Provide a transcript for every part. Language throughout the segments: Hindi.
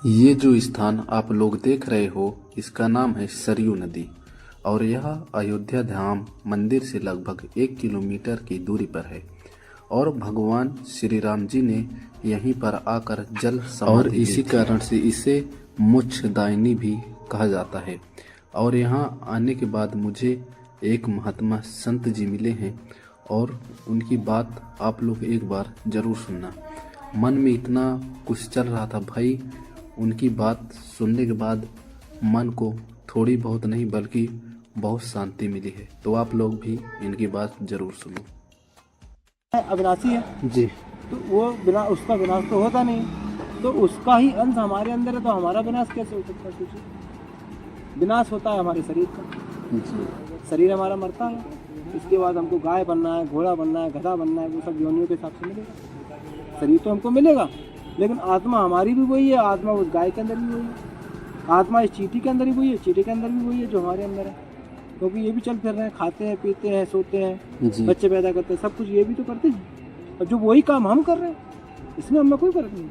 ये जो स्थान आप लोग देख रहे हो इसका नाम है सरयू नदी और यह अयोध्या धाम मंदिर से लगभग 1 किलोमीटर की दूरी पर है और भगवान श्री राम जी ने यहीं पर आकर जल और इसी कारण से इसे मोक्षदायिनी भी कहा जाता है। और यहाँ आने के बाद मुझे एक महात्मा संत जी मिले हैं और उनकी बात आप लोग एक बार ज़रूर सुनना। मन में इतना कुछ चल रहा था भाई, उनकी बात सुनने के बाद मन को थोड़ी बहुत नहीं बल्कि बहुत शांति मिली है। तो आप लोग भी इनकी बात जरूर सुनो। अविनाशी है जी, तो वो बिना उसका विनाश तो होता नहीं, तो उसका ही अंश हमारे अंदर है, तो हमारा विनाश कैसे हो सकता है? सोचिए, विनाश होता है हमारे शरीर का। जी, शरीर हमारा मरता है, इसके बाद हमको गाय बनना है, घोड़ा बनना है, गधा बनना है, वो सब योनियों के हिसाब से मिलेगा। शरीर तो हमको मिलेगा, लेकिन आत्मा हमारी भी वही है। आत्मा उस गाय के अंदर भी वही है, आत्मा इस चींटी के अंदर भी वही है, चींटी के अंदर भी वही है जो हमारे अंदर है। क्योंकि ये भी चल फिर रहे हैं, खाते हैं, पीते हैं, सोते हैं, बच्चे पैदा करते हैं, सब कुछ ये भी तो करते हैं। और जो वही काम हम कर रहे हैं, इसमें हमें कोई फर्क नहीं है।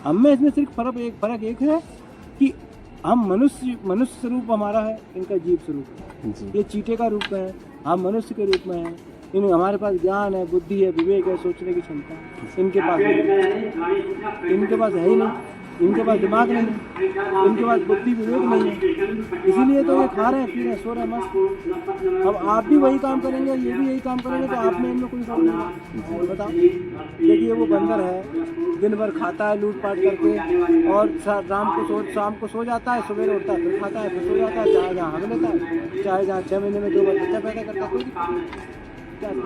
हमें इसमें सिर्फ फर्क एक है कि हम मनुष्य स्वरूप हमारा है, इनका जीव स्वरूप है। ये चींटे का रूप है, हम मनुष्य के रूप में हैं। इन हमारे पास ज्ञान है, बुद्धि है, विवेक है, सोचने की क्षमता है। इनके पास है ही नहीं, इनके पास दिमाग नहीं है, इनके पास बुद्धि विवेक नहीं है। इसीलिए तो ये खा रहे हैं, पी रहे हैं, सो रहे हैं मस्त। अब आप भी वही काम करेंगे, ये भी यही काम करेंगे, तो आप में इनमें कोई फर्क नहीं है। बताओ, देखिए वो बंदर है, दिन भर खाता है लूट पाट करके, और शाम को सो जाता है, सुबह उठता है, फिर खाता है, फिर सो जाता है, चाहे जहाँ हमें लेता है, चाहे जहाँ 6 महीने में 2 बार बच्चा पैदा करता है, कोई क्या नहीं।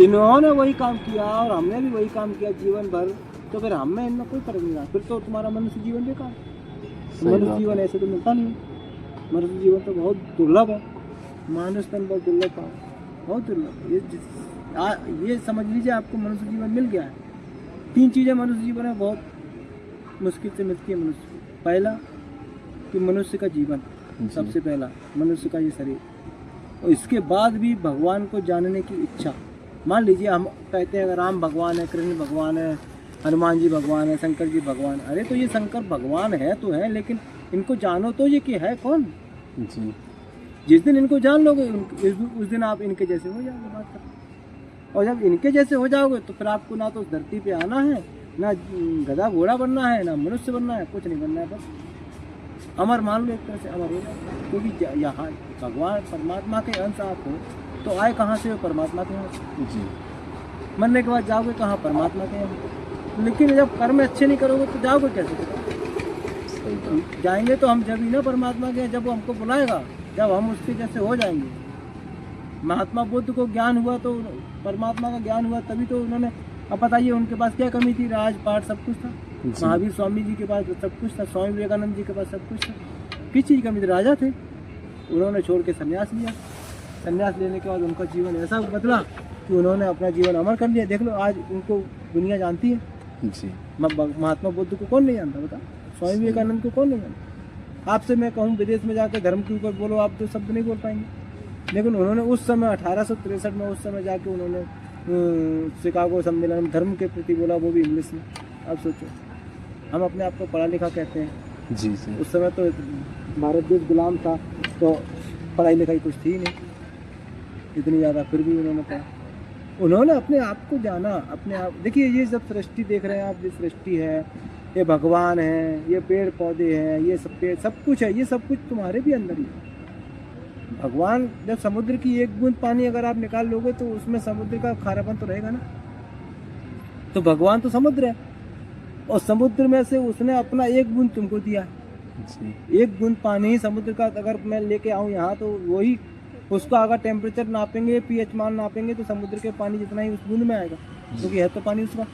इन्होंने वही काम किया और हमने भी वही काम किया जीवन भर, तो फिर हमें इनमें कोई फर्क नहीं रहा। फिर तो तुम्हारा मनुष्य जीवन बेकार। मनुष्य जीवन ऐसे तो मिलता नहीं है, मनुष्य जीवन तो बहुत दुर्लभ है, मानव तन बहुत दुर्लभ है, बहुत दुर्लभ है। ये समझ लीजिए आपको मनुष्य जीवन मिल गया है। 3 चीज़ें मनुष्य जीवन में बहुत मुश्किल से मिलती है मनुष्य को। पहला कि मनुष्य का जीवन, सबसे पहला मनुष्य का ये शरीर, और इसके बाद भी भगवान को जानने की इच्छा। मान लीजिए हम कहते हैं राम भगवान है, कृष्ण भगवान है, हनुमान जी भगवान है, शंकर जी भगवान। अरे तो ये शंकर भगवान है तो है, लेकिन इनको जानो तो ये कि है कौन जी। जिस दिन इनको जान लोगे उस दिन आप इनके जैसे हो जाओगे बात करते। और जब इनके जैसे हो जाओगे तो फिर आपको ना तो धरती पे आना है, ना गधा घोड़ा बनना है, ना मनुष्य बनना है, कुछ नहीं बनना है। बस अमर मान लो, एक तरह से अमर हो जाए। क्योंकि यहाँ भगवान परमात्मा के अंश आप हो, तो आए कहाँ से हो? परमात्मा के यहाँ जी। मरने के बाद जाओगे कहाँ? परमात्मा के यहाँ। लेकिन जब कर्म अच्छे नहीं करोगे तो जाओगे कैसे? जाएंगे तो हम जब ही ना परमात्मा के, जब वो हमको बुलाएगा, जब हम उसके जैसे हो जाएंगे। महात्मा बुद्ध को ज्ञान हुआ तो परमात्मा का ज्ञान हुआ, तभी तो उन्होंने, अब बताइए उनके पास क्या कमी थी? राजपाट सब कुछ था, महावीर स्वामी जी के पास सब कुछ था, स्वामी विवेकानंद जी के पास सब कुछ था। किस चीज़ की कमी थी? राजा थे, उन्होंने छोड़ के संन्यास लिया। संन्यास लेने के बाद उनका जीवन ऐसा बदला कि उन्होंने अपना जीवन अमर कर लिया। देख लो आज उनको दुनिया जानती है जी। महात्मा बुद्ध को कौन नहीं जानता? बता, स्वामी विवेकानंद को कौन नहीं जानता? आपसे मैं कहूँ विदेश में जाकर धर्म के ऊपर बोलो, आप तो शब्द नहीं बोल पाएंगे। लेकिन उन्होंने उस समय 1863 में उस समय जाके उन्होंने शिकागो सम्मेलन में धर्म के प्रति बोला, वो भी इंग्लिश में। अब सोचो, हम अपने आप को पढ़ा लिखा कहते हैं जी जी। उस समय तो भारत देश गुलाम था, तो पढ़ाई लिखाई कुछ थी नहीं इतनी ज़्यादा, फिर भी उन्होंने पढ़ा। उन्होंने अपने आप को जाना, अपने आप। देखिए ये सब सृष्टि देख रहे हैं आप, ये सृष्टि है, ये भगवान है, ये पेड़ पौधे हैं, ये सब कुछ है, ये सब कुछ तुम्हारे भी अंदर ही है। भगवान, जब समुद्र की एक बूंद पानी अगर आप निकाल लोगे तो उसमें समुद्र का खारापन तो रहेगा ना। तो भगवान तो समुद्र है, और समुद्र में से उसने अपना एक बूंद तुमको दिया। एक बूंद पानी समुद्र का अगर मैं लेके आऊँ यहाँ, तो वही उसका अगर टेम्परेचर नापेंगे, पीएच मान नापेंगे, तो समुद्र के पानी जितना ही उस बूंद में आएगा, क्योंकि है तो पानी उसका।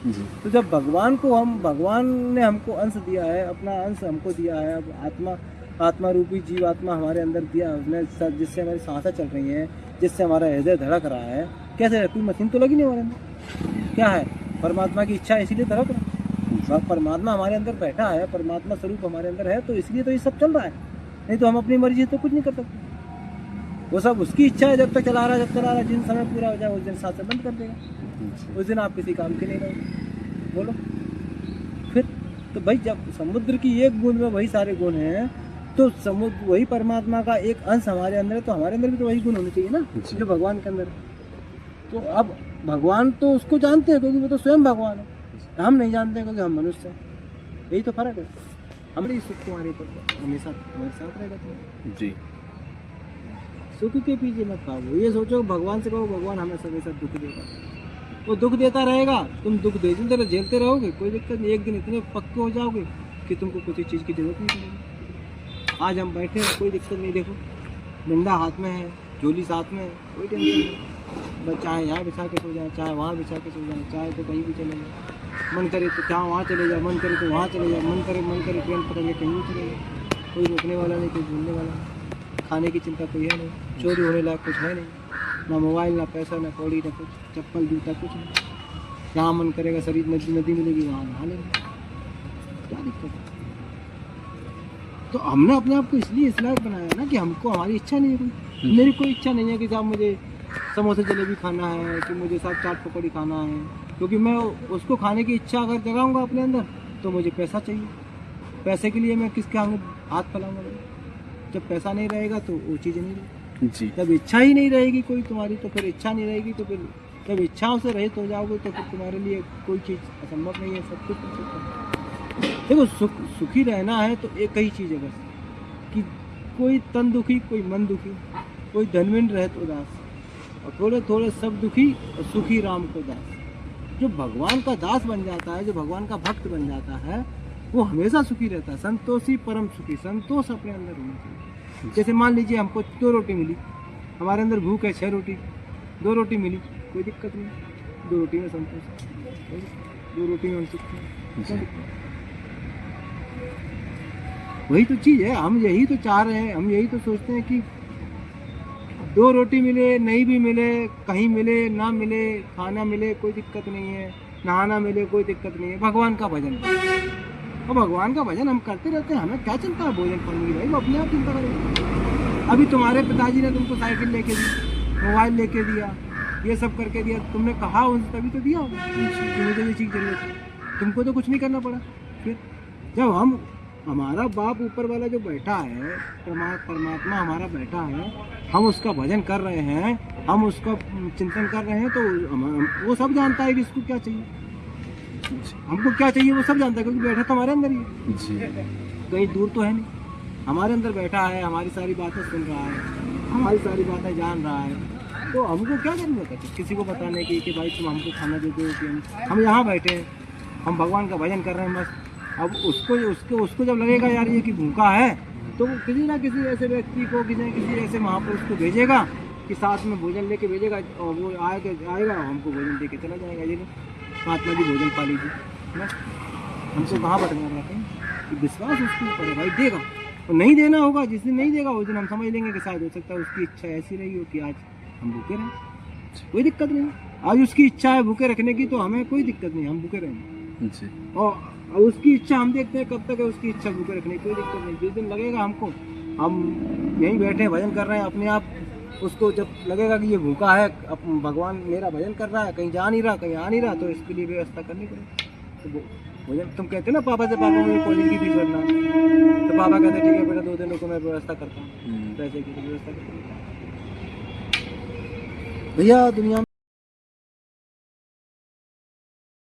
तो जब भगवान ने हमको अंश दिया है, अपना अंश हमको दिया है, अब आत्मा रूपी जीव आत्मा हमारे अंदर दिया उसने, जिससे हमारी सांसें चल रही हैं, जिससे हमारा हृदय धड़क रहा है। कैसे? कोई मशीन तो लगी नहीं हमारे अंदर। क्या है? परमात्मा की इच्छा, इसीलिए धड़क रहा है। परमात्मा हमारे अंदर बैठा है, परमात्मा स्वरूप हमारे अंदर है, तो इसलिए तो ये सब चल रहा है। नहीं तो हम अपनी मर्जी से तो कुछ नहीं कर सकते। वो सब उसकी इच्छा है, जब तक चला रहा है, जिन समय पूरा हो जाए उस दिन सांसें बंद कर देगा, उस दिन आप किसी काम के नहीं रहोगे। बोलो फिर तो भाई जब समुद्र की एक बूंद में वही सारे गुण हैं, तो समुद्र वही परमात्मा का एक अंश हमारे अंदर है, तो हमारे अंदर भी तो वही गुण होने चाहिए ना जी। जो भगवान के अंदर है। तो अब भगवान तो उसको जानते हैं क्योंकि वो तो स्वयं भगवान है, हम नहीं जानते हैं क्योंकि हम मनुष्य हैं। यही तो फर्क है। हमारी सुख तुम्हारे ऊपर हमेशा तुम्हारे साथ रहेगा। तुम्हारे जी। सुख के पीछे मत भागो, ये सोचो भगवान से कहो भगवान हमेशा हमेशा दुख देगा, वो दुख देता रहेगा, तुम दुख झेलते रहोगे, कोई दिक्कत नहीं। एक दिन इतने पक्के हो जाओगे कि तुमको किसी चीज़ की जरूरत नहीं पड़ेगी। आज हम बैठे हैं, कोई दिक्कत नहीं, देखो डंडा हाथ में है, झोली साथ में है, कोई टेंशन नहीं। बस चाहे यहाँ बिछा के सो जाए, चाहे वहाँ बिछा के सो जाए, चाहे तो कहीं भी चले जाए, मन करे तो चाहे वहाँ चले जाए, मन करे तो वहाँ चले जाए, मन करे ट्रेन पकड़ के कहीं भी चले जाए, कोई रोकने वाला नहीं, कोई बोलने वाला नहीं। खाने की चिंता कोई है नहीं, चोरी होने लायक कुछ है नहीं, ना मोबाइल, ना पैसा, ना कौड़ी, ना कुछ, चप्पल जूता कुछ नहीं। जहाँ मन करेगा शरीर नदी मिलेगी वहाँ नहा लेंगे, क्या दिक्कत है। तो हमने अपने आप को इसलिए इस लायक बनाया ना कि हमको हमारी इच्छा नहीं है कोई, मेरी कोई इच्छा नहीं है कि साहब मुझे समोसे जलेबी खाना है, कि मुझे साहब चाट पकौड़ी खाना है, क्योंकि मैं उसको खाने की इच्छा अगर जगाऊंगा अपने अंदर तो मुझे पैसा चाहिए, पैसे के लिए मैं किसके आगे हाथ फैलाऊंगा। जब पैसा नहीं रहेगा तो वो चीज़ें नहीं रहेगी। जी। जब इच्छा ही नहीं रहेगी कोई तुम्हारी, तो फिर इच्छा नहीं रहेगी, तो फिर जब इच्छाओं से रहित हो जाओगे तो फिर तुम्हारे लिए कोई चीज़ असंभव नहीं है, सब कुछ कर सकते हो। देखो सुखी रहना है तो एक ही चीज़ है बस, कि कोई तन दुखी, कोई मन दुखी, कोई धनविन रहत उदास, और थोड़े थोड़े सब दुखी और सुखी राम को दास। जो भगवान का दास बन जाता है, जो भगवान का भक्त बन जाता है, वो हमेशा सुखी रहता है, संतोषी परम सुखी। संतोष अपने अंदर होना चाहिए। जैसे मान लीजिए हमको 2 रोटी मिली, हमारे अंदर भूख है 6 रोटी, 2 रोटी मिली, कोई दिक्कत नहीं, 2 रोटी में संतोष, 2 रोटी में हम सुख हैं। वही तो चीज़ है, हम यही तो चाह रहे हैं, हम यही तो सोचते हैं कि 2 रोटी मिले, नहीं भी मिले, कहीं मिले ना मिले, खाना मिले कोई दिक्कत नहीं है, नहाना मिले कोई दिक्कत नहीं है, भगवान का भजन। और भगवान का भजन हम करते रहते हैं, हमें क्या चिंता है भोजन पानी की, भाई वो अपने आप चिंता करेंगे। अभी तुम्हारे पिताजी ने तुमको साइकिल लेके दी, मोबाइल लेके दिया, ये सब करके दिया, तुमने कहा उनसे तभी तो दिया होगा कि मुझे ये चीज़ जरूरत है, तुमको तो कुछ नहीं करना पड़ा। फिर जब हम हमारा बाप ऊपर वाला जो बैठा है, परमात्मा हमारा बैठा है, हम उसका भजन कर रहे हैं, हम उसका चिंतन कर रहे हैं, तो वो सब जानता है कि इसको क्या चाहिए, हमको क्या चाहिए वो सब जानता है, क्योंकि बैठा तो हमारे अंदर ही है, जी। कहीं दूर तो है नहीं, हमारे अंदर बैठा है, हमारी सारी बातें सुन रहा है, हमारी सारी बातें जान रहा है। तो हमको क्या जरूरत है किसी को बताने की कि भाई तुम हमको खाना दे दो, कि हम यहाँ बैठे हैं, हम भगवान का भजन कर रहे हैं बस। अब उसको जब लगेगा यार ये कि भूखा है, तो वो किसी ना किसी ऐसे व्यक्ति को, किसी ऐसे महापुरुष को भेजेगा कि साथ में भोजन लेके भेजेगा, और वो आएगा हमको भोजन दे के चला जाएगा। ये महात्मा जी भोजन पा लीजिए बस, हमको कहाँ भटकना रहते हैं कि विश्वास उसके ऊपर है भाई, देगा और नहीं देना होगा, जिस दिन नहीं देगा उस दिन हम समझ लेंगे कि शायद हो सकता है उसकी इच्छा ऐसी रही हो कि आज हम भूखे रहें, कोई दिक्कत नहीं। आज उसकी इच्छा है भूखे रखने की, तो हमें कोई दिक्कत नहीं, हम भूखे रहेंगे जी। और उसकी इच्छा हम देखते हैं कब तक है उसकी इच्छा भूखे रखने की, कोई दिक्कत नहीं। जिस दिन लगेगा हमको, हम यहीं बैठे भजन कर रहे हैं अपने आप, उसको जब लगेगा कि ये भूखा है, भगवान मेरा भजन कर रहा है, कहीं जा नहीं रहा, कहीं आ नहीं रहा, तो इसके लिए व्यवस्था करनी पड़ेगी। तो भजन तुम कहते ना पापा से, पापा मुझे कॉलेज की फीस भरना, तो पापा कहते ठीक है बेटा 2 दिन को मैं व्यवस्था करता हूँ, पैसे की व्यवस्था करता हूँ। भैया दुनिया में